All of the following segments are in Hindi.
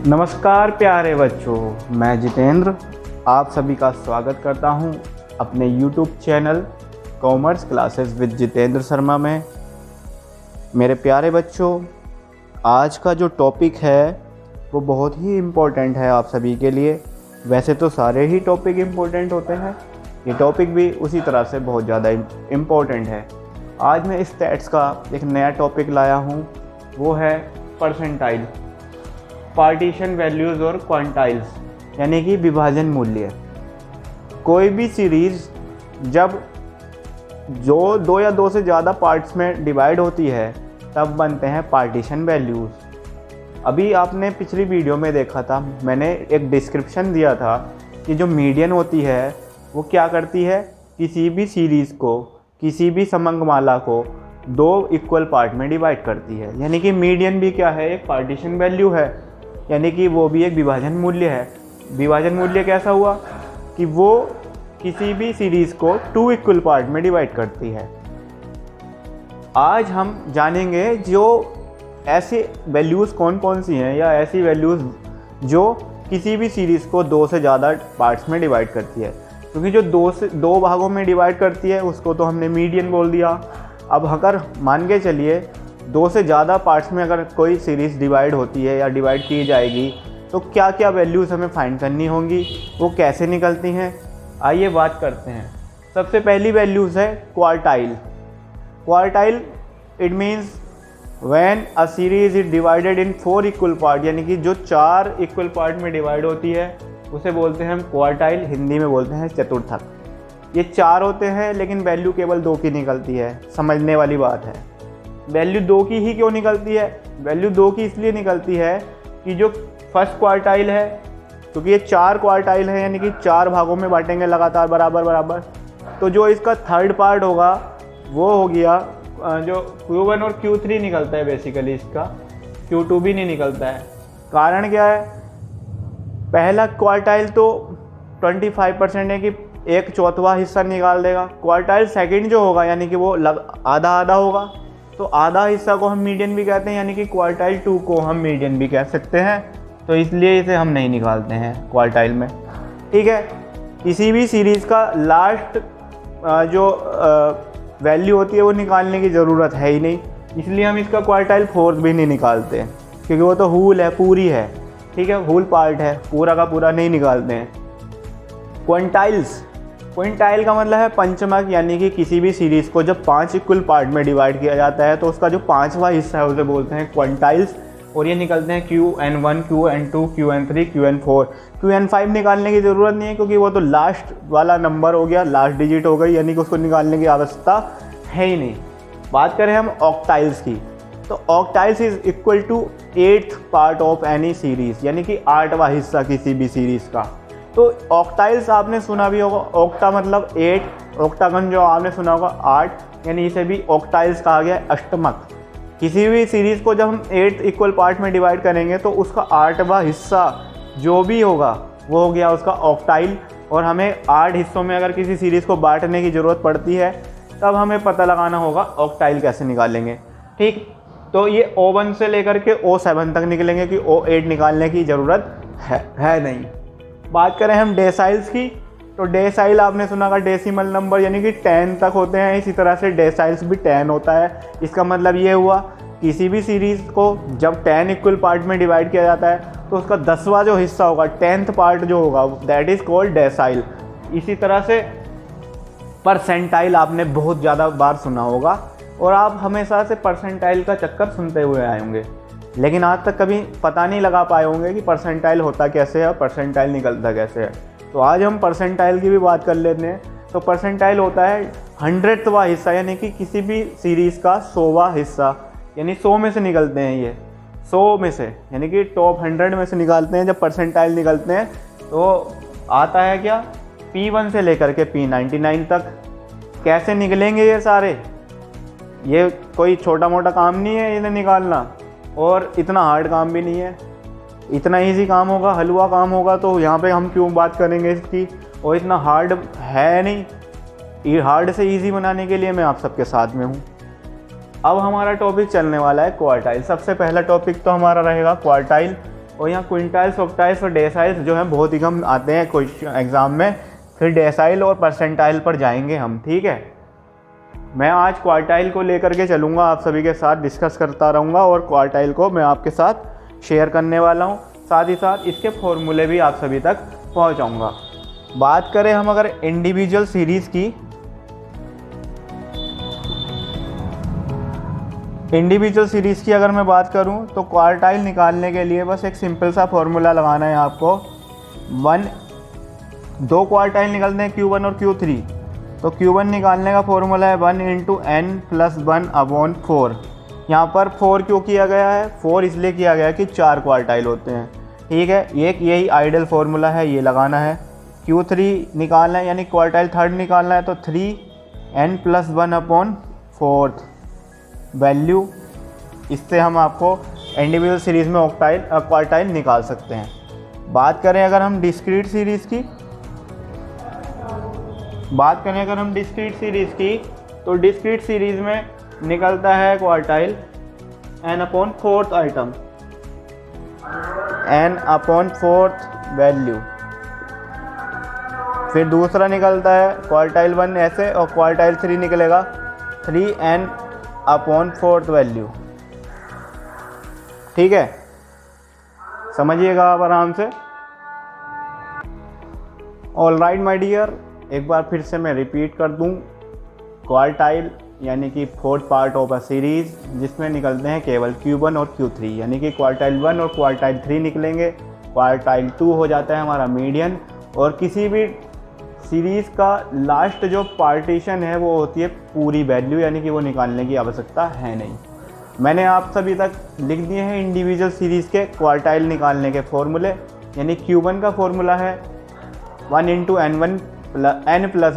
नमस्कार प्यारे बच्चों, मैं जितेंद्र आप सभी का स्वागत करता हूं अपने YouTube channel commerce classes with Jitendra Sharma में। मेरे प्यारे बच्चों, आज का जो टॉपिक है वो बहुत ही इम्पोर्टेंट है आप सभी के लिए। वैसे तो सारे ही टॉपिक इम्पोर्टेंट होते हैं, ये टॉपिक भी उसी तरह से बहुत ज़्यादा इम्पोर्टेंट है। आज मैं स्टैट्स का एक नया टॉपिक लाया हूँ, वो है परसेंटाइल, पार्टीशन वैल्यूज़ और क्वांटाइल्स, यानी कि विभाजन मूल्य। कोई भी सीरीज़ जब जो दो या दो से ज़्यादा पार्ट्स में डिवाइड होती है तब बनते हैं पार्टीशन वैल्यूज़। अभी आपने पिछली वीडियो में देखा था, मैंने एक डिस्क्रिप्शन दिया था कि जो मीडियन होती है वो क्या करती है, किसी भी सीरीज़ को, किसी भी समंगमाला को दो इक्वल पार्ट में डिवाइड करती है। यानी कि मीडियन भी क्या है, एक पार्टीशन वैल्यू है, यानी कि वो भी एक विभाजन मूल्य है। विभाजन मूल्य कैसा हुआ कि वो किसी भी सीरीज़ को टू इक्वल पार्ट में डिवाइड करती है। आज हम जानेंगे जो ऐसी वैल्यूज़ कौन कौन सी हैं, या ऐसी वैल्यूज़ जो किसी भी सीरीज़ को दो से ज़्यादा पार्ट्स में डिवाइड करती है। क्योंकि जो दो भागों में डिवाइड करती है उसको तो हमने मीडियन बोल दिया। अब अगर मान के चलिए दो से ज़्यादा पार्ट्स में अगर कोई सीरीज़ डिवाइड होती है या डिवाइड की जाएगी तो क्या क्या वैल्यूज़ हमें फाइंड करनी होंगी, वो कैसे निकलती हैं, आइए बात करते हैं। सबसे पहली वैल्यूज़ है quartile. Quartile it means when a series is divided in 4 equal part, यानी कि जो 4 इक्वल पार्ट में डिवाइड होती है उसे बोलते हैं हम क्वार्टाइल, हिंदी में बोलते हैं चतुर्थक। ये 4 होते हैं लेकिन वैल्यू केवल 2 की निकलती है, समझने वाली बात है। वैल्यू 2 की ही क्यों निकलती है? वैल्यू 2 की इसलिए निकलती है कि जो फर्स्ट क्वार्टाइल है, क्योंकि ये 4 क्वार्टाइल है यानी कि 4 भागों में बांटेंगे लगातार बराबर बराबर, तो जो इसका थर्ड पार्ट होगा वो हो गया जो Q1 और Q3 निकलता है बेसिकली, इसका Q2 भी नहीं निकलता है। कारण क्या है? पहला क्वार्टाइल तो 25% है कि एक चौथवा हिस्सा निकाल देगा। क्वार्टाइल सेकंड जो होगा यानी कि वो आधा आधा होगा, तो आधा हिस्सा को हम मीडियन भी कहते हैं, यानी कि क्वार्टाइल 2 को हम मीडियन भी कह सकते हैं। तो इसलिए इसे हम नहीं निकालते हैं क्वार्टाइल में, ठीक है। किसी भी सीरीज़ का लास्ट जो वैल्यू होती है वो निकालने की ज़रूरत है ही नहीं, इसलिए हम इसका क्वार्टाइल फोर्थ भी नहीं निकालते हैं, क्योंकि वो तो होल है, पूरी है, ठीक है, होल पार्ट है, पूरा का पूरा नहीं निकालते हैं। क्वांटाइल्स, क्विंटाइल का मतलब है पंचमक, यानी कि किसी भी सीरीज़ को जब 5 इक्वल पार्ट में डिवाइड किया जाता है तो उसका जो 5वां हिस्सा है उसे बोलते हैं क्विंटाइल्स। और ये निकलते हैं Qn1, Qn2, Qn3, Qn4। Qn5 निकालने की ज़रूरत नहीं है क्योंकि वो तो लास्ट वाला नंबर हो गया, लास्ट डिजिट हो गई, यानी कि उसको निकालने की आवश्यकता है ही नहीं। बात करें हम ऑक्टाइल्स की, तो octiles is equal to 8th part of any series, यानी कि 8वां हिस्सा किसी भी सीरीज़ का। तो ऑक्टाइल्स आपने सुना भी होगा, ऑक्टा मतलब 8, ऑक्टागन जो आपने सुना होगा 8, यानी इसे भी ऑक्टाइल्स कहा गया है, अष्टमक। किसी भी सीरीज़ को जब हम 8 इक्वल पार्ट में डिवाइड करेंगे तो उसका 8वां हिस्सा जो भी होगा वो हो गया उसका ऑक्टाइल। और हमें 8 हिस्सों में अगर किसी सीरीज़ को बांटने की ज़रूरत पड़ती है तब हमें पता लगाना होगा ऑक्टाइल कैसे निकालेंगे, ठीक। तो ये O1 से लेकर के O7 तक निकलेंगे कि O8 निकालने की ज़रूरत है नहीं। बात करें हम डेसाइल्स की, तो डेसाइल आपने सुना होगा डेसिमल नंबर, यानी कि 10 तक होते हैं, इसी तरह से डेसाइल्स भी 10 होता है। इसका मतलब ये हुआ किसी भी सीरीज़ को जब 10 इक्वल पार्ट में डिवाइड किया जाता है तो उसका 10वां जो हिस्सा होगा, 10th पार्ट जो होगा, दैट इज़ कॉल्ड डेसाइल। इसी तरह से परसेंटाइल आपने बहुत ज़्यादा बार सुना होगा और आप हमेशा से परसेंटाइल का चक्कर सुनते हुए आए होंगे, लेकिन आज तक कभी पता नहीं लगा पाए होंगे कि परसेंटाइल होता कैसे है और परसेंटाइल निकलता कैसे है। तो आज हम परसेंटाइल की भी बात कर लेते हैं। तो परसेंटाइल होता है 100वां हिस्सा, यानी कि किसी भी सीरीज़ का 100वां हिस्सा, यानी 100 में से निकलते हैं, ये 100 में से, यानी कि टॉप 100 में से निकालते हैं। जब परसेंटाइल निकलते हैं तो आता है क्या, P1 से लेकर के P99 तक। कैसे निकलेंगे ये सारे? ये कोई छोटा मोटा काम नहीं है इन्हें निकालना, और इतना हार्ड काम भी नहीं है। इतना इजी काम होगा, हलवा काम होगा, तो यहाँ पे हम क्यों बात करेंगे इसकी। और इतना हार्ड है नहीं, ये हार्ड से इजी बनाने के लिए मैं आप सबके साथ में हूँ। अब हमारा टॉपिक चलने वाला है क्वार्टाइल। सबसे पहला टॉपिक तो हमारा रहेगा क्वार्टाइल। और यहाँ क्विंटाइल्स, ऑक्टाइल्स और डेसाइल्स जो हैं बहुत ही कम आते हैं क्वेश्चन एग्ज़ाम में। फिर डेसाइल और परसेंटाइल पर जाएंगे हम, ठीक है। मैं आज क्वार्टाइल को लेकर के चलूँगा, आप सभी के साथ डिस्कस करता रहूँगा और क्वार्टाइल को मैं आपके साथ शेयर करने वाला हूँ। साथ ही साथ इसके फॉर्मूले भी आप सभी तक पहुँचाऊँगा। बात करें हम अगर इंडिविजुअल सीरीज़ की, इंडिविजुअल सीरीज़ की अगर मैं बात करूं तो क्वार्टाइल निकालने के लिए बस एक सिंपल सा फॉर्मूला लगाना है आपको। दो क्वार्टाइल निकलते हैं Q1 और Q3, तो Q1 निकालने का फॉर्मूला है 1 × n + 1/4। यहाँ पर 4 क्यों किया गया है? 4 इसलिए किया गया है कि 4 क्वार्टाइल होते हैं, ठीक है। एक यही आइडियल फार्मूला है, ये लगाना है। Q3 निकालना है यानी क्वार्टाइल थर्ड निकालना है, तो 3n + 1/4 वैल्यू। इससे हम आपको इंडिविजुअल सीरीज़ में क्वार्टाइल निकाल सकते हैं। बात करें अगर हम डिस्क्रीट सीरीज़ की, तो डिस्क्रीट सीरीज़ में निकलता है quartile n/4 item, n/4 value. फिर दूसरा निकलता है क्वार्टाइल 1 ऐसे, और क्वार्टाइल 3 निकलेगा 3n/4 वैल्यू, ठीक है। समझिएगा आप आराम से। ऑल राइट माई डियर, एक बार फिर से मैं रिपीट कर दूं, क्वार्टाइल यानी कि fourth part of a series जिसमें निकलते हैं केवल Q1 और Q3, यानी कि क्वार्टाइल 1 और क्वार्टाइल 3 निकलेंगे। क्वार्टाइल 2 हो जाता है हमारा मीडियन, और किसी भी सीरीज़ का लास्ट जो पार्टीशन है वो होती है पूरी वैल्यू, यानी कि वो निकालने की आवश्यकता है नहीं। मैंने आप सभी तक लिख दिए हैं इंडिविजुअल सीरीज़ के क्वार्टाइल निकालने के फॉर्मूले। यानी Q1 का फॉर्मूला है 1 × n +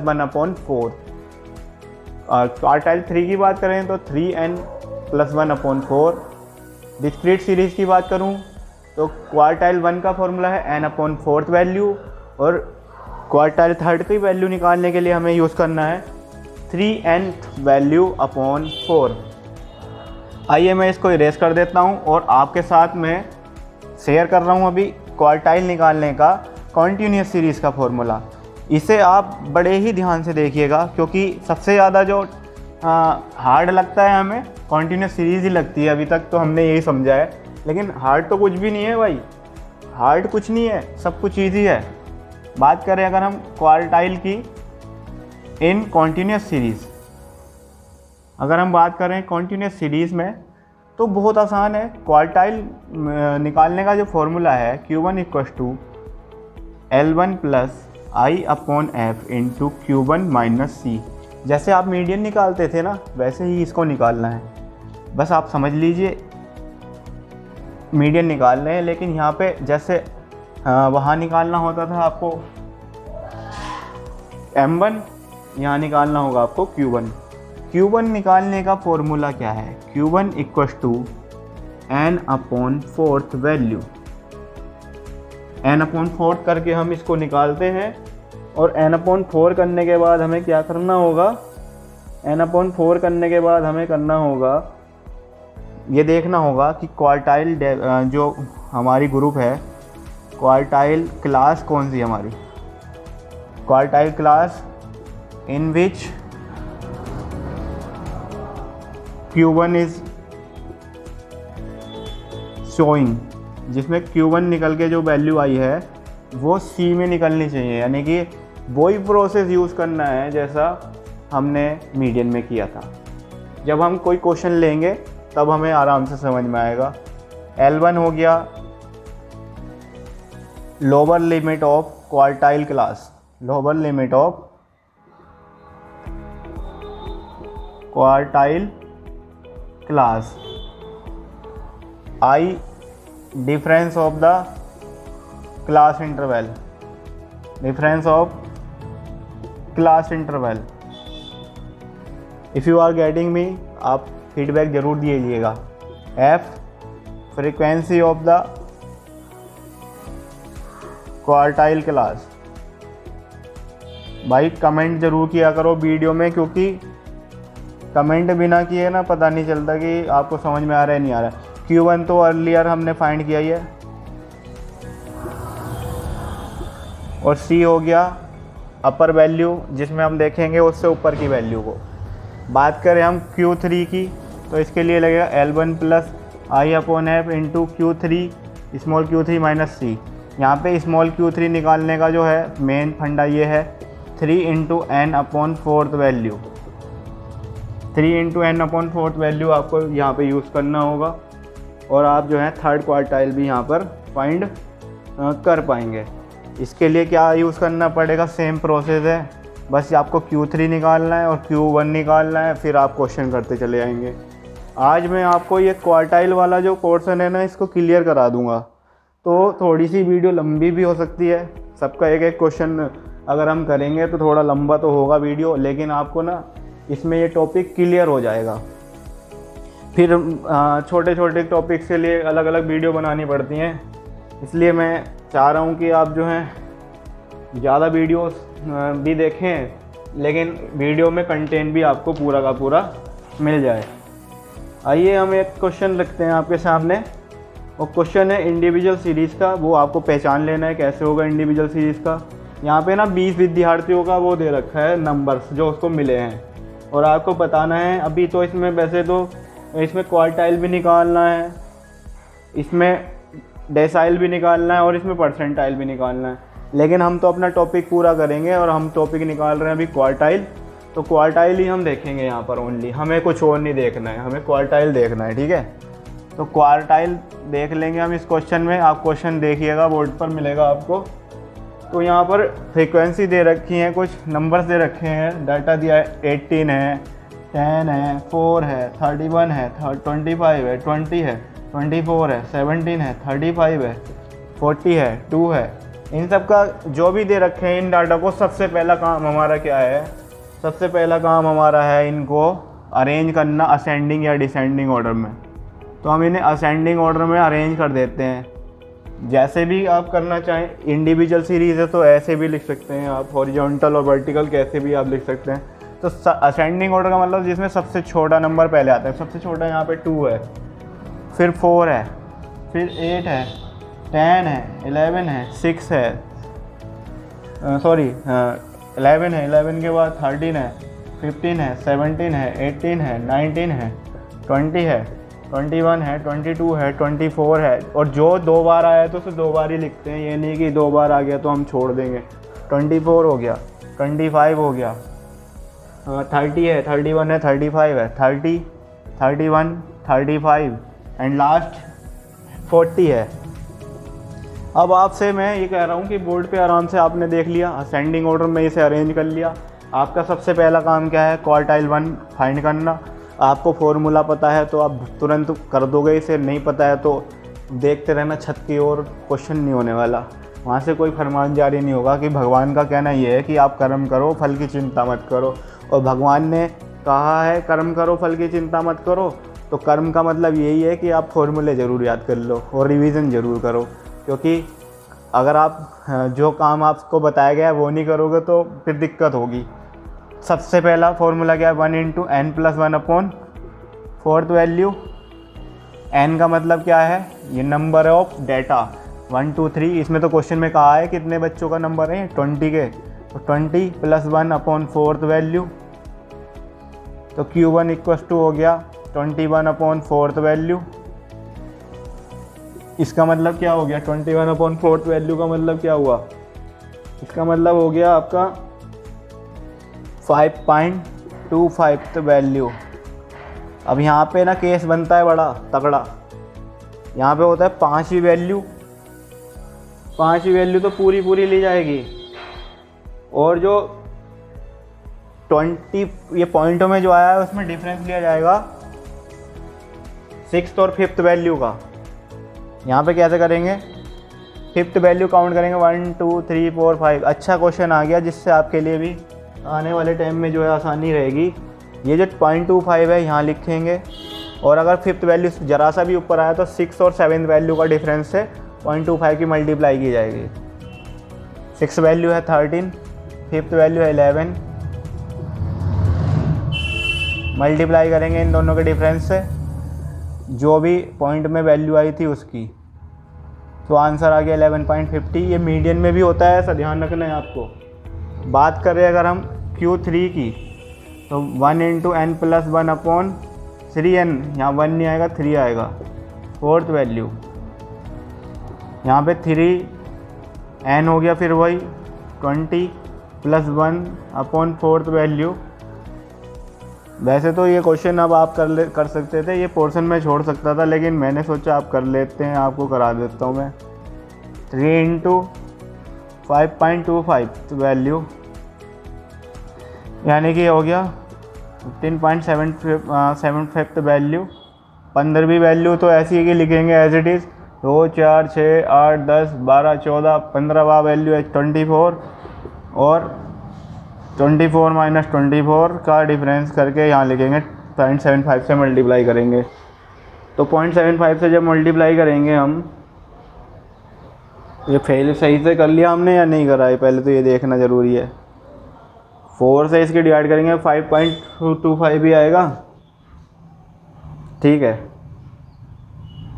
1/4, और क्वार्टाइल 3 की बात करें तो 3n + 1/4। डिस्क्रीट सीरीज़ की बात करूं तो क्वार्टाइल 1 का फॉर्मूला है n/4 वैल्यू, और क्वार्टाइल थर्ड की वैल्यू निकालने के लिए हमें यूज़ करना है 3n वैल्यू/4। आइए मैं इसको इरेज कर देता हूं और आपके साथ मैं शेयर कर रहा हूं अभी क्वार्टाइल निकालने का कॉन्टीन्यूअस सीरीज़ का फॉर्मूला। इसे आप बड़े ही ध्यान से देखिएगा, क्योंकि सबसे ज़्यादा जो हार्ड लगता है हमें कॉन्टीन्यूअस सीरीज़ ही लगती है। अभी तक तो हमने यही समझा है, लेकिन हार्ड तो कुछ भी नहीं है भाई, हार्ड कुछ नहीं है, सब कुछ ईजी है। बात करें अगर हम क्वार्टाइल की इन कॉन्टीन्यूअस सीरीज़, अगर हम बात करें कॉन्टीन्यूअस सीरीज़ में तो बहुत आसान है। क्वार्टाइल निकालने का जो फॉर्मूला है Q1 = L1 + I/f × Q1 - C। जैसे आप मीडियन निकालते थे ना, वैसे ही इसको निकालना है। बस आप समझ लीजिए मीडियन निकाल रहे हैं, लेकिन यहाँ पे जैसे वहाँ निकालना होता था आपको M1, यहाँ निकालना होगा आपको Q1। Q1 निकालने का फॉर्मूला क्या है? Q1 = n/4 वैल्यू, n/4 करके हम इसको निकालते हैं। और n/4 करने के बाद हमें क्या करना होगा? n/4 करने के बाद हमें करना होगा, ये देखना होगा कि क्वार्टाइल जो हमारी ग्रुप है, क्वार्टाइल क्लास कौन सी हमारी? Quartile class in which Q1 is showing, जिसमें Q1 निकल के जो वैल्यू आई है वो C में निकलनी चाहिए। यानी कि वही प्रोसेस यूज़ करना है जैसा हमने मीडियन में किया था। जब हम कोई क्वेश्चन लेंगे तब हमें आराम से समझ में आएगा। L1 हो गया lower limit of quartile class, lower limit of quartile class. I difference of the class interval, difference of class interval। if you are getting me, आप फीडबैक ज़रूर दीजिएगा। F frequency of the quartile class. भाई कमेंट ज़रूर किया करो वीडियो में, क्योंकि कमेंट बिना किए ना पता नहीं चलता कि आपको समझ में आ रहा है नहीं आ रहा है। Q1 तो अर्लियर हमने फाइंड किया ही है, और सी हो गया अपर वैल्यू, जिसमें हम देखेंगे उससे ऊपर की वैल्यू को। बात करें हम Q3 की, तो इसके लिए लगेगा L1 plus I/F into Q3 small q3 minus C. यहाँ पे स्मॉल q3 निकालने का जो है मेन फंडा ये है 3 into N upon fourth value. 3 into N upon fourth value आपको यहाँ पे यूज़ करना होगा, और आप जो है थर्ड क्वार्टाइल भी यहाँ पर फाइंड कर पाएंगे। इसके लिए क्या यूज़ करना पड़ेगा, सेम प्रोसेस है, बस आपको Q3 निकालना है और Q1 निकालना है, फिर आप क्वेश्चन करते चले जाएंगे। आज मैं आपको ये क्वार्टाइल वाला जो पोर्शन है ना, इसको क्लियर करा दूंगा, तो थोड़ी सी वीडियो लंबी भी हो सकती है। सबका एक एक क्वेश्चन अगर हम करेंगे तो थोड़ा लंबा तो होगा वीडियो, लेकिन आपको ना इसमें ये टॉपिक क्लियर हो जाएगा। फिर छोटे छोटे टॉपिक्स के लिए अलग अलग वीडियो बनानी पड़ती हैं, इसलिए मैं चाह रहा हूँ कि आप जो हैं ज़्यादा वीडियोस भी देखें, लेकिन वीडियो में कंटेंट भी आपको पूरा का पूरा मिल जाए। आइए हम एक क्वेश्चन रखते हैं आपके सामने, और क्वेश्चन है इंडिविजुअल सीरीज़ का। वो आपको पहचान लेना है कैसे होगा इंडिविजुअल सीरीज़ का। यहाँ पे ना 20 विद्यार्थियों का वो दे रखा है नंबर्स जो उसको मिले हैं, और आपको बताना है। अभी तो इसमें वैसे तो इसमें क्वार्टाइल भी निकालना है, इसमें डेसाइल भी निकालना है, और इसमें परसेंटाइल भी निकालना है, लेकिन हम तो अपना टॉपिक पूरा करेंगे और हम टॉपिक निकाल रहे हैं अभी क्वार्टाइल। तो क्वार्टाइल ही हम देखेंगे यहाँ पर ओनली, हमें कुछ और नहीं देखना है, हमें क्वार्टाइल देखना है, ठीक है। तो क्वार्टाइल देख लेंगे हम इस क्वेश्चन में। आप क्वेश्चन देखिएगा, बोर्ड पर मिलेगा आपको। तो यहाँ पर फ्रीक्वेंसी दे रखी है, कुछ नंबर्स दे रखे हैं, डाटा दिया है 18 है, 10 है, 4 है, 31 है, 25 है, 20 है, 24 है, 17 है, 35 है, 40 है, 2 है। इन सब का जो भी दे रखे हैं इन डाटा को, सबसे पहला काम हमारा क्या है, सबसे पहला काम हमारा है इनको अरेंज करना असेंडिंग या डिसेंडिंग ऑर्डर में। तो हम इन्हें असेंडिंग ऑर्डर में अरेंज कर देते हैं। जैसे भी आप करना चाहें, इंडिविजुअल सीरीज़ है तो ऐसे भी लिख सकते हैं आप, हॉरिजॉन्टल और वर्टिकल कैसे भी आप लिख सकते हैं। तो असेंडिंग ऑर्डर का मतलब जिसमें सबसे छोटा नंबर पहले आता है। सबसे छोटा यहाँ पे 2 है, फिर 4 है, फिर 8 है, 10 है, 11 है, 6 है, 11 है, 11 के बाद 13 है, 15 है, 17 है, 18 है, 19 है, 20 है, 21 है, 22 है, 24 है, और जो 2 बार आया है तो उसे 2 बार ही लिखते हैं, ये नहीं कि 2 बार आ गया तो हम छोड़ देंगे। 24 हो गया, 25 हो गया, 30 है, 31 है, 35 है, 30, 31, 35 एंड लास्ट 40 है। अब आपसे मैं ये कह रहा हूँ कि बोर्ड पे आराम से आपने देख लिया, असेंडिंग ऑर्डर में इसे अरेंज कर लिया। आपका सबसे पहला काम क्या है, क्वार्टाइल 1 फाइंड करना। आपको फॉर्मूला पता है तो आप तुरंत कर दोगे, इसे नहीं पता है तो देखते रहना छत की ओर, क्वेश्चन नहीं होने वाला, वहाँ से कोई फरमान जारी नहीं होगा। कि भगवान का कहना ये है कि आप कर्म करो, फल की चिंता मत करो, और भगवान ने कहा है कर्म करो, फल की चिंता मत करो। तो कर्म का मतलब यही है कि आप फॉर्मूले ज़रूर याद कर लो और रिवीजन ज़रूर करो, क्योंकि अगर आप जो काम आपको बताया गया है वो नहीं करोगे तो फिर दिक्कत होगी। सबसे पहला फॉर्मूला क्या है, 1 into N plus 1 upon fourth value. N का मतलब क्या है, ये नंबर ऑफ डाटा 1 2 3। इसमें तो क्वेश्चन में कहा है कितने बच्चों का नंबर है, 20 के, तो 20 प्लस 1 अपॉन फोर्थ वैल्यू। तो Q1 इक्वस टू हो गया 21 अपॉन फोर्थ वैल्यू। इसका मतलब क्या हो गया, 21 अपॉन फोर्थ वैल्यू का मतलब क्या हुआ, इसका मतलब हो गया आपका 5.25 वैल्यू। अब यहाँ पे ना केस बनता है बड़ा तगड़ा, यहाँ पे होता है 5वीं वैल्यू। 5वीं वैल्यू तो पूरी पूरी ली जाएगी, और जो 20 ये पॉइंटों में जो आया है उसमें डिफरेंस लिया जाएगा 6th और 5th वैल्यू का। यहाँ पे कैसे करेंगे, 5th वैल्यू काउंट करेंगे 1 2 3 4 5। अच्छा क्वेश्चन आ गया जिससे आपके लिए भी आने वाले टाइम में जो है आसानी रहेगी। ये जो 0.25 है यहाँ लिखेंगे, और अगर 5th वैल्यू ज़रा सा भी ऊपर आया तो 6 और 7th वैल्यू का डिफरेंस से 0.25 की मल्टीप्लाई की जाएगी। 6 वैल्यू है 13, 5th वैल्यू है 11, मल्टीप्लाई करेंगे इन दोनों के डिफरेंस से, जो भी पॉइंट में वैल्यू आई थी उसकी। तो आंसर आ गया 11.50। ये मीडियन में भी होता है, ऐसा ध्यान रखना है आपको। बात करें अगर हम Q3 की, तो 1 इंटू n प्लस 1/3n, यहाँ 1 नहीं आएगा 3 आएगा। फोर्थ वैल्यू यहाँ पे 3n हो गया, फिर वही 20 प्लस 1/4 वैल्यू। वैसे तो ये क्वेश्चन अब आप कर सकते थे, ये पोर्शन में छोड़ सकता था, लेकिन मैंने सोचा आप कर लेते हैं, आपको करा देता हूँ मैं। 3 इंटू 5.25 वैल्यू, यानी कि हो गया 15.75 वैल्यू। 15वीं वैल्यू तो ऐसी है कि लिखेंगे एज इट इज़। 2 4 6 8 10 12 14, 15वां वैल्यू है 24, और 24 माइनस 24 का डिफरेंस करके यहाँ लिखेंगे 0.75 से मल्टीप्लाई करेंगे। तो 0.75 से जब मल्टीप्लाई करेंगे हम, ये फेल सही से कर लिया हमने या नहीं करा है, पहले तो ये देखना ज़रूरी है। 4 से इसके डिवाइड करेंगे 5.25 ही आएगा, ठीक है।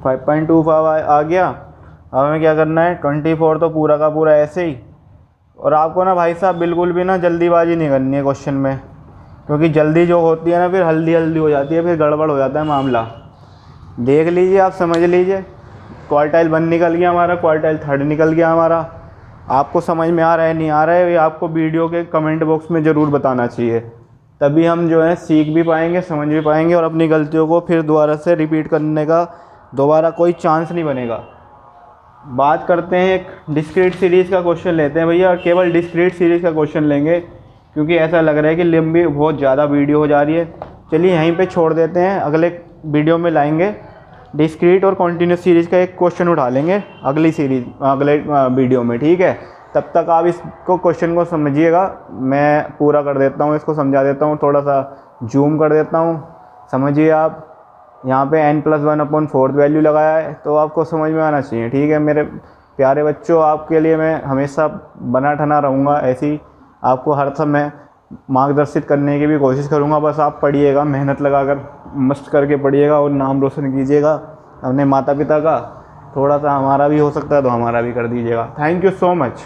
5.25 आ गया। अब हमें क्या करना है, 24 तो पूरा का पूरा ऐसे ही। और आपको ना भाई साहब बिल्कुल भी ना जल्दीबाजी नहीं करनी है क्वेश्चन में, क्योंकि जल्दी जो होती है ना फिर हल्दी हो जाती है, फिर गड़बड़ हो जाता है मामला। देख लीजिए, आप समझ लीजिए। क्वार्टाइल 1 निकल गया हमारा, क्वार्टाइल 3 निकल गया हमारा। आपको समझ में आ रहा है नहीं आ रहा है, ये आपको वीडियो के कमेंट बॉक्स में ज़रूर बताना चाहिए, तभी हम जो है सीख भी पाएंगे, समझ भी पाएंगे, और अपनी गलतियों को फिर दोबारा से रिपीट करने का दोबारा कोई चांस नहीं बनेगा। बात करते हैं एक डिस्क्रीट सीरीज़ का क्वेश्चन लेते हैं भैया, केवल डिस्क्रीट सीरीज़ का क्वेश्चन लेंगे, क्योंकि ऐसा लग रहा है कि लंबी बहुत ज़्यादा वीडियो हो जा रही है। चलिए यहीं पे छोड़ देते हैं, अगले वीडियो में लाएंगे डिस्क्रीट और कॉन्टीन्यूस सीरीज़ का एक क्वेश्चन उठा लेंगे अगले वीडियो में, ठीक है। तब तक आप इसको क्वेश्चन को समझिएगा, मैं पूरा कर देता हूँ, इसको समझा देता हूँ, थोड़ा सा जूम कर देता हूँ। समझिए आप, यहाँ पे n+1/4 वैल्यू लगाया है, तो आपको समझ में आना चाहिए, ठीक है मेरे प्यारे बच्चों। आपके लिए मैं हमेशा बना ठना रहूँगा, ऐसी आपको हर समय मार्गदर्शित करने की भी कोशिश करूँगा। बस आप पढ़िएगा, मेहनत लगाकर मस्त करके पढ़िएगा और नाम रोशन कीजिएगा अपने माता पिता का। थोड़ा सा हमारा भी हो सकता है तो हमारा भी कर दीजिएगा। Thank you so much.